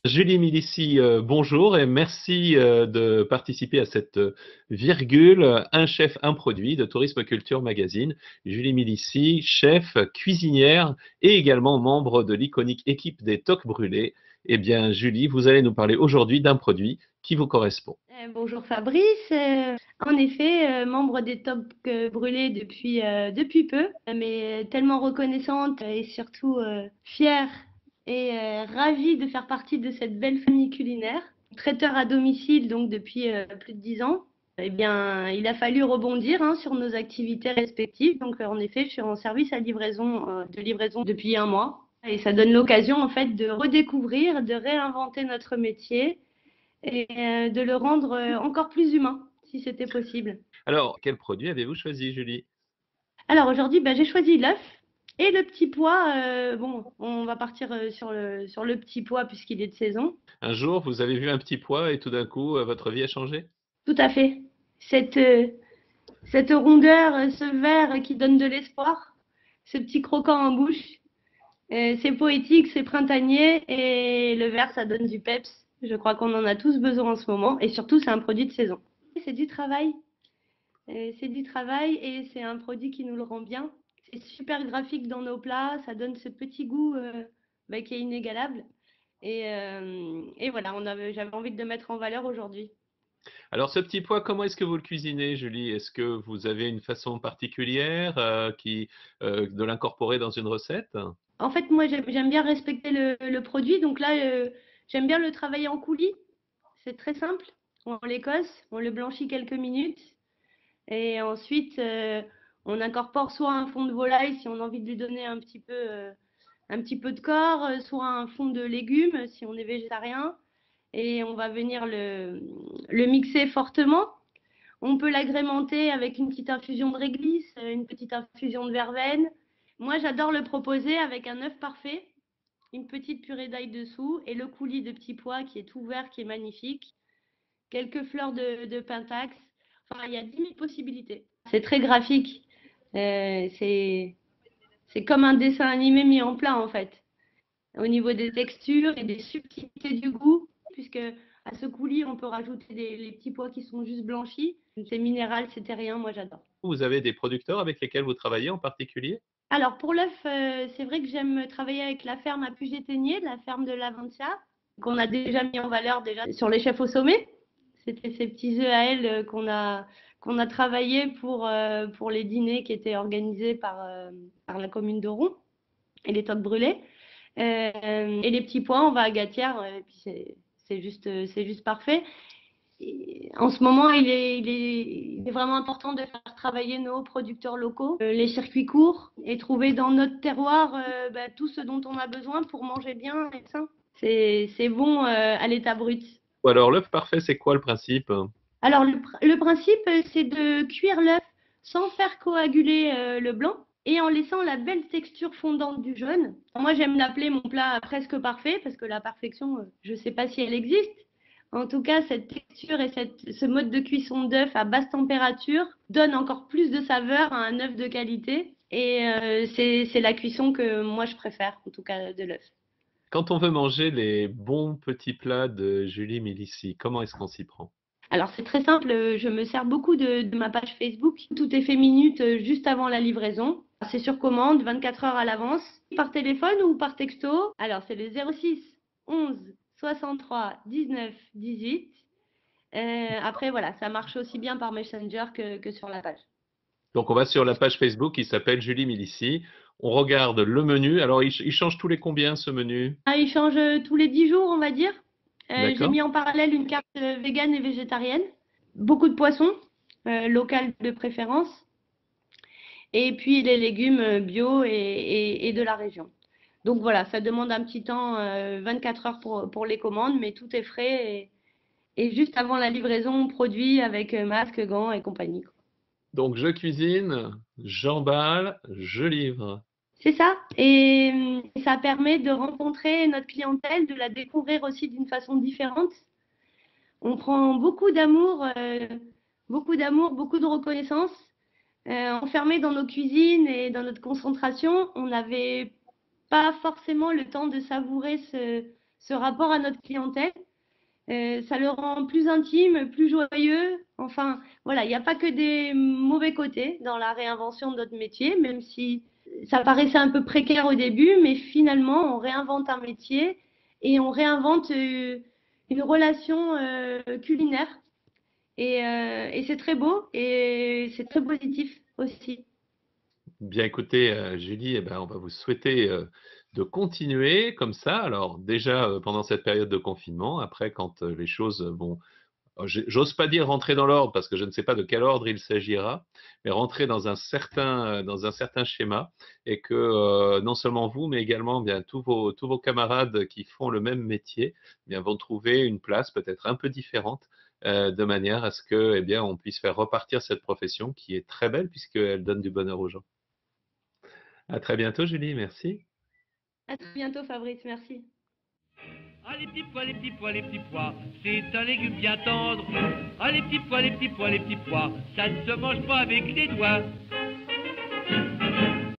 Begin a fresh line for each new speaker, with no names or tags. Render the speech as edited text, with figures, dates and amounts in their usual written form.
Julie Milici, bonjour et merci de participer à cette virgule Un chef, un produit de Tourisme Culture Magazine. Julie Milici, chef, cuisinière et également membre de l'iconique équipe des Toques Brûlés. Eh bien, Julie, vous allez nous parler aujourd'hui d'un produit qui vous correspond.
Bonjour Fabrice. En effet, membre des Top Brûlés depuis peu, mais tellement reconnaissante et surtout fière et ravie de faire partie de cette belle famille culinaire. Traiteur à domicile donc depuis plus de 10 ans. Eh bien, il a fallu rebondir sur nos activités respectives. Donc, en effet, je suis en service à de livraison depuis un mois. Et ça donne l'occasion en fait de redécouvrir, de réinventer notre métier et de le rendre encore plus humain, si c'était possible.
Alors, quel produit avez-vous choisi, Julie?
Alors aujourd'hui, j'ai choisi l'œuf et le petit pois. Bon, on va partir sur le petit pois puisqu'il est de saison.
Un jour, vous avez vu un petit pois et tout d'un coup, votre vie a changé?
Tout à fait. Cette, euh, cette rondeur, ce vert qui donne de l'espoir, ce petit croquant en bouche, c'est poétique, c'est printanier et le vert, ça donne du peps. Je crois qu'on en a tous besoin en ce moment et surtout, c'est un produit de saison. C'est du travail. C'est du travail et c'est un produit qui nous le rend bien. C'est super graphique dans nos plats, ça donne ce petit goût qui est inégalable. Et voilà, j'avais envie de le mettre en valeur aujourd'hui.
Alors, ce petit pois, comment est-ce que vous le cuisinez, Julie? Est-ce que vous avez une façon particulière de l'incorporer dans une recette?
En fait, moi, j'aime bien respecter le produit. Donc là, j'aime bien le travailler en coulis. C'est très simple. On l'écosse, on le blanchit quelques minutes. Et ensuite, on incorpore soit un fond de volaille si on a envie de lui donner un petit peu de corps, soit un fond de légumes si on est végétarien. Et on va venir le mixer fortement. On peut l'agrémenter avec une petite infusion de réglisse, une petite infusion de verveine. Moi, j'adore le proposer avec un œuf parfait, une petite purée d'ail dessous et le coulis de petits pois qui est tout vert, qui est magnifique. Quelques fleurs de pentax. Enfin, il y a 10 000 possibilités. C'est très graphique. Euh, c'est c'est comme un dessin animé mis en plat en fait, au niveau des textures et des subtilités du goût, puisque à ce coulis, on peut rajouter les petits pois qui sont juste blanchis. C'est minéral, c'est terrien, moi j'adore.
Vous avez des producteurs avec lesquels vous travaillez en particulier?
Alors pour l'œuf, c'est vrai que j'aime travailler avec la ferme à Puget-Théniers, la ferme de l'Aventia, qu'on a déjà mis en valeur déjà sur les chefs au sommet. C'était ces petits œufs à elle qu'on a travaillé pour les dîners qui étaient organisés par la commune de Rouen et les toques brûlées. Et les petits pois, on va à Gatière, et puis c'est juste parfait. Et en ce moment, il est vraiment important de faire travailler nos producteurs locaux, les circuits courts, et trouver dans notre terroir tout ce dont on a besoin pour manger bien et sain. C'est bon à l'état brut.
Ou alors, l'œuf parfait, c'est quoi le principe?
Alors, le principe, c'est de cuire l'œuf sans faire coaguler le blanc et en laissant la belle texture fondante du jaune. Moi, j'aime l'appeler mon plat presque parfait parce que la perfection, je ne sais pas si elle existe. En tout cas, cette texture et ce mode de cuisson d'œuf à basse température donne encore plus de saveur à un œuf de qualité. Et c'est la cuisson que moi, je préfère, en tout cas, de l'œuf.
Quand on veut manger les bons petits plats de Julie Milici, comment est-ce qu'on s'y prend?
Alors c'est très simple, je me sers beaucoup de ma page Facebook. Tout est fait minute juste avant la livraison. C'est sur commande, 24 heures à l'avance, par téléphone ou par texto. Alors c'est le 06 11 63 19 18. Après voilà, ça marche aussi bien par Messenger que sur la page.
Donc, on va sur la page Facebook qui s'appelle Julie Milici. On regarde le menu. Alors, il change tous les combien ce menu?
Ah, il change tous les 10 jours, on va dire. J'ai
D'accord?
mis en parallèle une carte végane et végétarienne. Beaucoup de poissons, local de préférence. Et puis les légumes bio et de la région. Donc voilà, ça demande un petit temps, 24 heures pour les commandes, mais tout est frais et juste avant la livraison, on produit avec masque, gants et compagnie.
Donc, je cuisine, j'emballe, je livre.
C'est ça, et ça permet de rencontrer notre clientèle, de la découvrir aussi d'une façon différente. On prend beaucoup d'amour, beaucoup de reconnaissance. Enfermés dans nos cuisines et dans notre concentration, on n'avait pas forcément le temps de savourer ce rapport à notre clientèle. Ça le rend plus intime, plus joyeux. Enfin, voilà, il n'y a pas que des mauvais côtés dans la réinvention de notre métier, même si ça paraissait un peu précaire au début, mais finalement, on réinvente un métier et on réinvente une relation culinaire. Et c'est très beau et c'est très positif aussi.
Bien écoutez, Julie, eh ben, on va vous souhaiter de continuer comme ça. Alors déjà pendant cette période de confinement, après quand les choses vont, j'ose pas dire rentrer dans l'ordre parce que je ne sais pas de quel ordre il s'agira, mais rentrer dans un certain schéma et que non seulement vous, mais également bien tous vos camarades qui font le même métier, eh bien vont trouver une place peut-être un peu différente. De manière à ce que, eh bien, on puisse faire repartir cette profession qui est très belle puisqu'elle donne du bonheur aux gens. À très bientôt, Julie. Merci.
À très bientôt, Fabrice. Merci.
Ah les petits pois, les petits pois, les petits pois, c'est un légume bien tendre. Ah les petits pois, les petits pois, les petits pois, ça ne se mange pas avec les doigts.